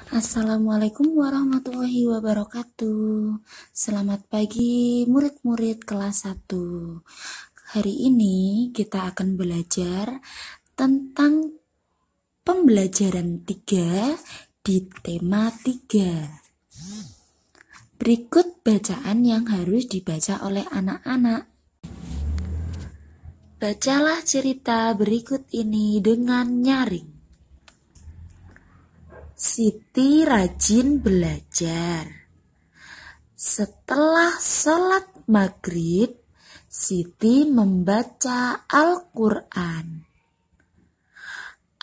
Assalamualaikum warahmatullahi wabarakatuh. Selamat pagi murid-murid kelas 1. Hari ini kita akan belajar tentang pembelajaran 3 di tema 3. Berikut bacaan yang harus dibaca oleh anak-anak. Bacalah cerita berikut ini dengan nyaring. Siti rajin belajar. Setelah sholat maghrib, Siti membaca Al-Quran.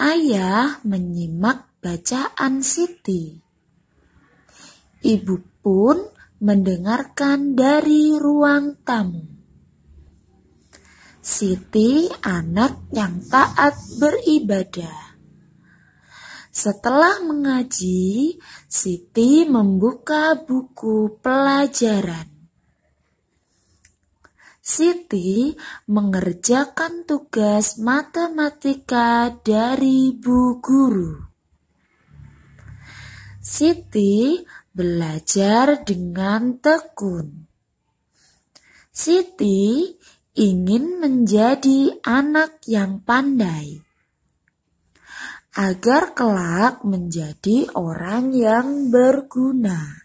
Ayah menyimak bacaan Siti. Ibu pun mendengarkan dari ruang tamu. Siti anak yang taat beribadah. Setelah mengaji, Siti membuka buku pelajaran. Siti mengerjakan tugas matematika dari Bu Guru. Siti belajar dengan tekun. Siti ingin menjadi anak yang pandai, agar kelak menjadi orang yang berguna.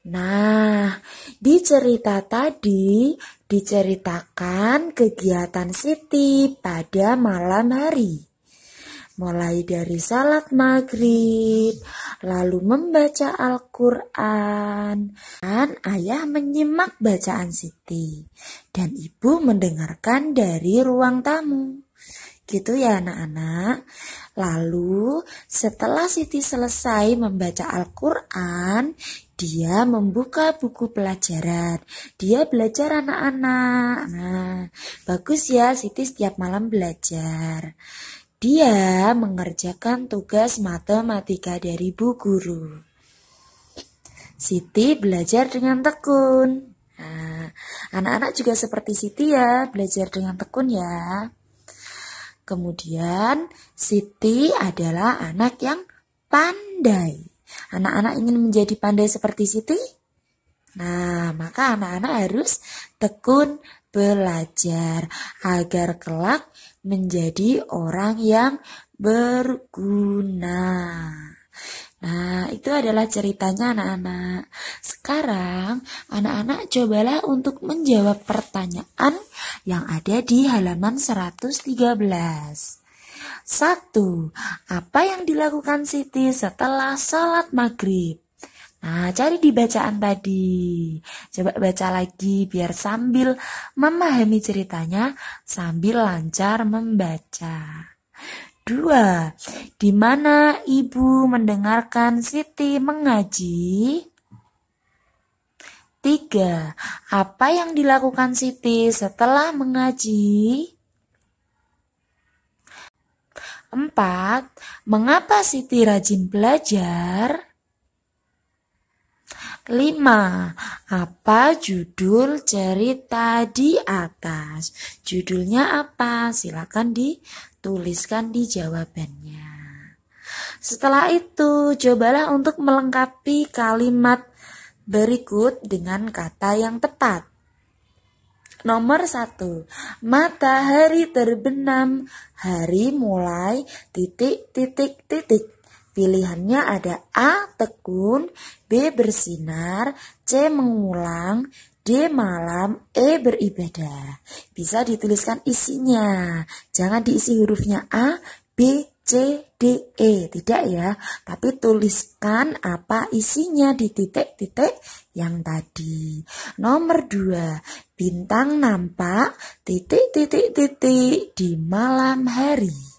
Nah, di cerita tadi diceritakan kegiatan Siti pada malam hari. Mulai dari salat maghrib, lalu membaca Al-Quran, dan ayah menyimak bacaan Siti, dan ibu mendengarkan dari ruang tamu. Gitu ya anak-anak. Lalu setelah Siti selesai membaca Al-Quran, dia membuka buku pelajaran. Dia belajar anak-anak. Nah, bagus ya Siti setiap malam belajar. Dia mengerjakan tugas matematika dari Bu Guru. Siti belajar dengan tekun. Nah, anak-anak juga seperti Siti ya, belajar dengan tekun ya. Kemudian Siti adalah anak yang pandai. Anak-anak ingin menjadi pandai seperti Siti? Nah, maka anak-anak harus tekun belajar agar kelak menjadi orang yang berguna. Nah, itu adalah ceritanya anak-anak. Sekarang, anak-anak cobalah untuk menjawab pertanyaan yang ada di halaman 113. 1. Apa yang dilakukan Siti setelah sholat maghrib? Nah, cari di bacaan tadi. Coba baca lagi biar sambil memahami ceritanya, sambil lancar membaca. 2. Di mana ibu mendengarkan Siti mengaji? 3. Apa yang dilakukan Siti setelah mengaji? 4. Mengapa Siti rajin belajar? 5. Apa judul cerita di atas? Judulnya apa? Silakan dituliskan di jawabannya. Setelah itu, cobalah untuk melengkapi kalimat berikut dengan kata yang tepat. Nomor 1. Matahari terbenam, hari mulai, titik, titik, titik. Pilihannya ada A. Tekun, B. Bersinar, C. Mengulang, D. Malam, E. Beribadah. Bisa dituliskan isinya. Jangan diisi hurufnya A, B, C, D, E. Tidak ya. Tapi tuliskan apa isinya di titik-titik yang tadi. Nomor 2. Bintang nampak titik, titik, titik di malam hari.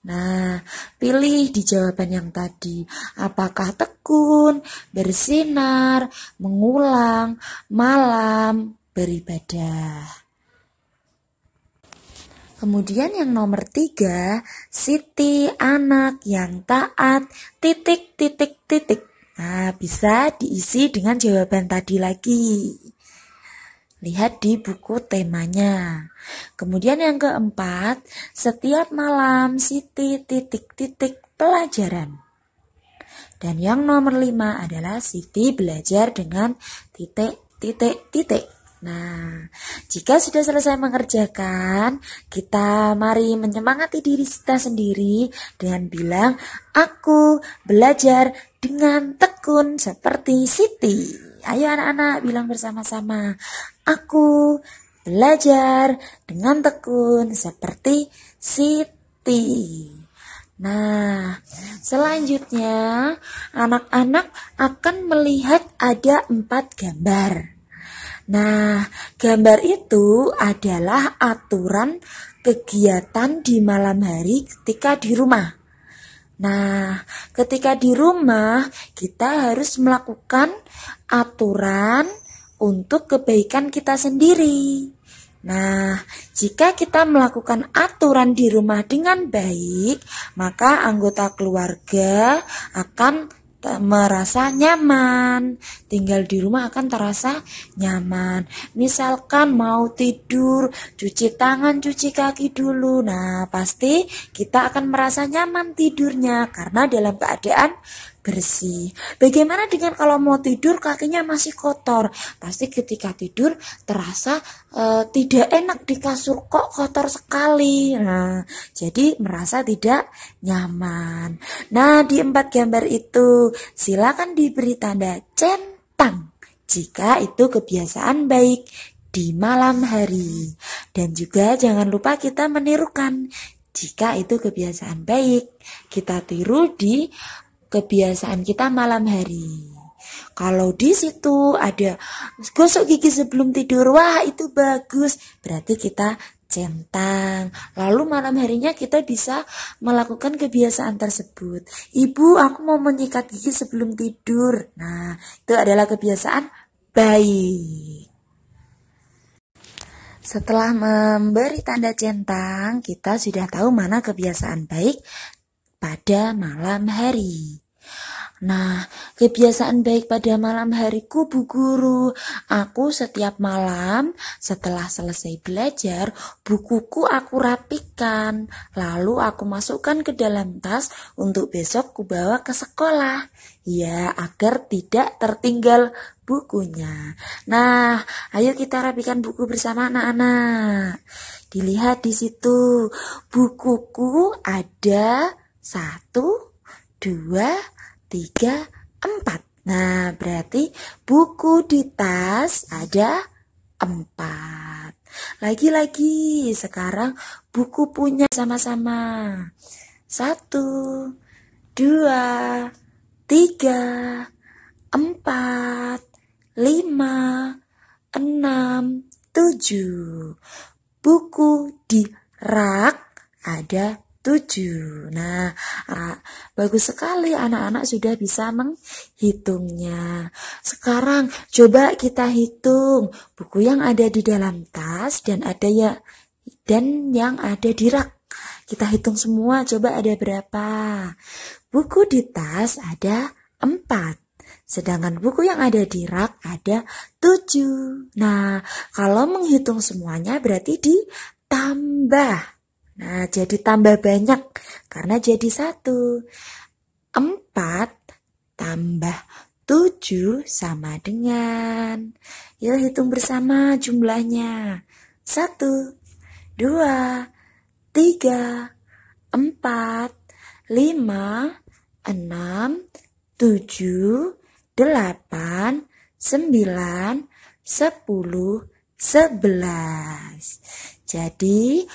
Nah, pilih di jawaban yang tadi. Apakah tekun, bersinar, mengulang, malam, beribadah. Kemudian yang nomor 3, Siti anak yang taat, titik, titik, titik. Nah, bisa diisi dengan jawaban tadi lagi. Lihat di buku temanya. Kemudian yang keempat, setiap malam Siti titik-titik pelajaran. Dan yang nomor 5 adalah Siti belajar dengan titik, titik, titik. Nah, jika sudah selesai mengerjakan, kita mari menyemangati diri kita sendiri dengan bilang, aku belajar dengan tekun seperti Siti. Ayo anak-anak bilang bersama-sama, aku belajar dengan tekun seperti Siti. Nah, selanjutnya anak-anak akan melihat ada 4 gambar. Nah, gambar itu adalah aturan kegiatan di malam hari ketika di rumah. Nah, ketika di rumah kita harus melakukan aturan untuk kebaikan kita sendiri. Nah, jika kita melakukan aturan di rumah dengan baik, maka anggota keluarga akan merasa nyaman. Tinggal di rumah akan terasa nyaman. Misalkan mau tidur, cuci tangan, cuci kaki dulu. Nah, pasti kita akan merasa nyaman tidurnya karena dalam keadaan bersih. Bagaimana dengan kalau mau tidur kakinya masih kotor? Pasti ketika tidur terasa tidak enak di kasur, kok kotor sekali. Nah, jadi merasa tidak nyaman. Nah, di 4 gambar itu silakan diberi tanda centang jika itu kebiasaan baik di malam hari. Dan juga jangan lupa kita menirukan jika itu kebiasaan baik. Kita tiru di kebiasaan kita malam hari. Kalau di situ ada gosok gigi sebelum tidur, wah itu bagus, berarti kita centang. Lalu malam harinya kita bisa melakukan kebiasaan tersebut. Ibu, aku mau menyikat gigi sebelum tidur. Nah, itu adalah kebiasaan baik. Setelah memberi tanda centang, kita sudah tahu mana kebiasaan baik pada malam hari. Nah, kebiasaan baik pada malam hariku, Bu Guru. Aku setiap malam setelah selesai belajar, bukuku aku rapikan. Lalu aku masukkan ke dalam tas untuk besok ku bawa ke sekolah. Ya, agar tidak tertinggal bukunya. Nah, ayo kita rapikan buku bersama anak-anak. Dilihat di situ, bukuku ada 1, 2, 3, 4. Nah, berarti buku di tas ada 4. Lagi-lagi, sekarang buku punya sama-sama. 1, 2, 3, 4, 5, 6, 7. Buku di rak ada 7. Nah, bagus sekali anak-anak sudah bisa menghitungnya. Sekarang coba kita hitung buku yang ada di dalam tas dan yang ada di rak. Kita hitung semua, coba ada berapa. Buku di tas ada 4. Sedangkan buku yang ada di rak ada 7. Nah, kalau menghitung semuanya berarti ditambah. Nah, jadi tambah banyak karena jadi 1. 4 tambah 7 sama dengan. Yuk hitung bersama jumlahnya. 1, 2, 3, 4, 5, 6, 7, 8, 9, 10, 11. Jadi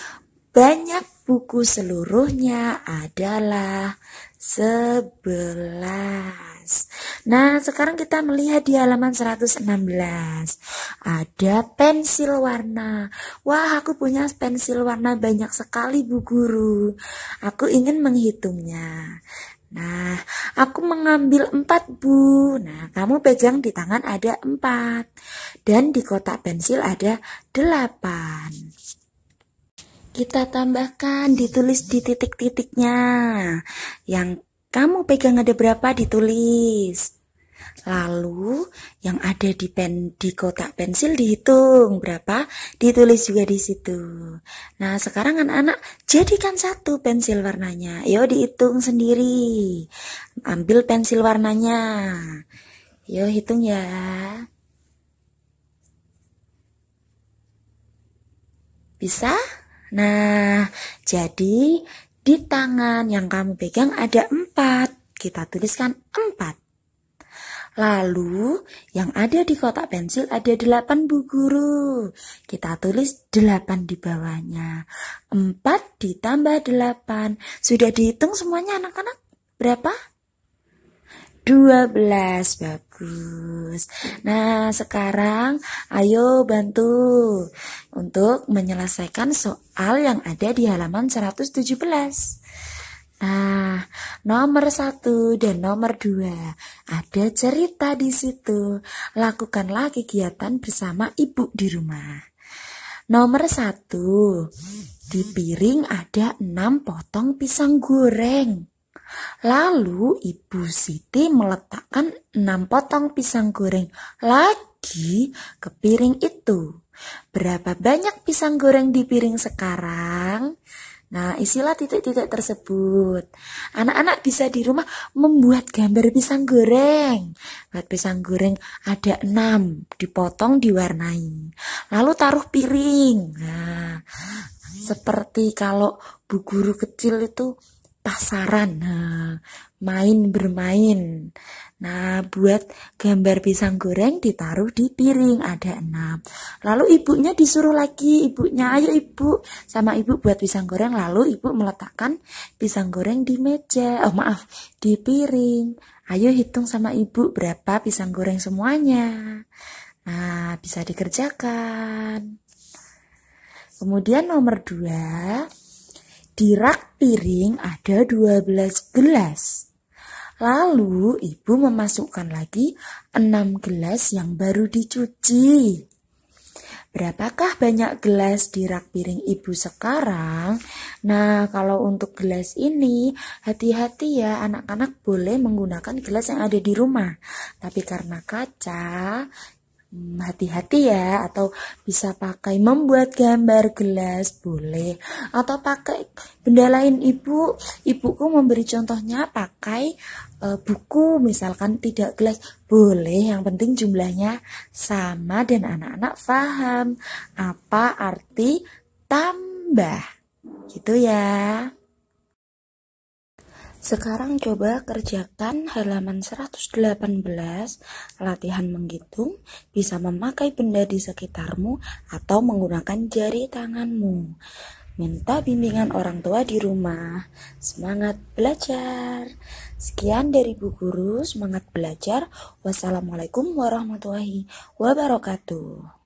banyak buku seluruhnya adalah 11. Nah, sekarang kita melihat di halaman 116. Ada pensil warna. Wah, aku punya pensil warna banyak sekali, Bu Guru. Aku ingin menghitungnya. Nah, aku mengambil 4, Bu. Nah, kamu pegang di tangan ada 4. Dan di kotak pensil ada 8. Kita tambahkan, ditulis di titik-titiknya. Yang kamu pegang ada berapa ditulis. Lalu yang ada di kotak pensil dihitung berapa, ditulis juga di situ. Nah, sekarang anak-anak jadikan satu pensil warnanya. Yo dihitung sendiri. Ambil pensil warnanya. Yo hitung ya. Bisa? Nah, jadi di tangan yang kamu pegang ada 4. Kita tuliskan 4. Lalu yang ada di kotak pensil ada 8 Bu Guru. Kita tulis 8 di bawahnya. 4 ditambah 8. Sudah dihitung semuanya anak-anak? Berapa? 12. Bagus. Nah, sekarang ayo bantu untuk menyelesaikan soal yang ada di halaman 117. Nah, nomor 1 dan nomor 2 ada cerita di situ. Lakukanlah kegiatan bersama ibu di rumah. Nomor 1, di piring ada 6 potong pisang goreng. Lalu Ibu Siti meletakkan 6 potong pisang goreng lagi ke piring itu. Berapa banyak pisang goreng di piring sekarang? Nah, isilah titik-titik tersebut. Anak-anak bisa di rumah membuat gambar pisang goreng. Buat pisang goreng ada 6, dipotong, diwarnai. Lalu taruh piring. Nah, seperti kalau Bu Guru kecil itu pasaran, bermain. Nah, buat gambar pisang goreng ditaruh di piring ada 6. Lalu ibunya disuruh lagi, ayo ibu, sama ibu buat pisang goreng. Lalu ibu meletakkan pisang goreng di meja, di piring. Ayo hitung sama ibu berapa pisang goreng semuanya. Nah, bisa dikerjakan. Kemudian nomor 2, di rak piring ada 12 gelas. Lalu ibu memasukkan lagi 6 gelas yang baru dicuci. Berapakah banyak gelas di rak piring ibu sekarang? Nah, kalau untuk gelas ini, hati-hati ya, anak-anak boleh menggunakan gelas yang ada di rumah. Tapi karena kaca, hati-hati ya, atau bisa pakai membuat gambar gelas boleh, atau pakai benda lain. Ibuku memberi contohnya pakai buku, misalkan tidak gelas boleh, yang penting jumlahnya sama dan anak-anak paham apa arti tambah gitu ya. Sekarang coba kerjakan halaman 118, latihan menghitung, bisa memakai benda di sekitarmu atau menggunakan jari tanganmu. Minta bimbingan orang tua di rumah. Semangat belajar. Sekian dari Bu Guru, semangat belajar. Wassalamualaikum warahmatullahi wabarakatuh.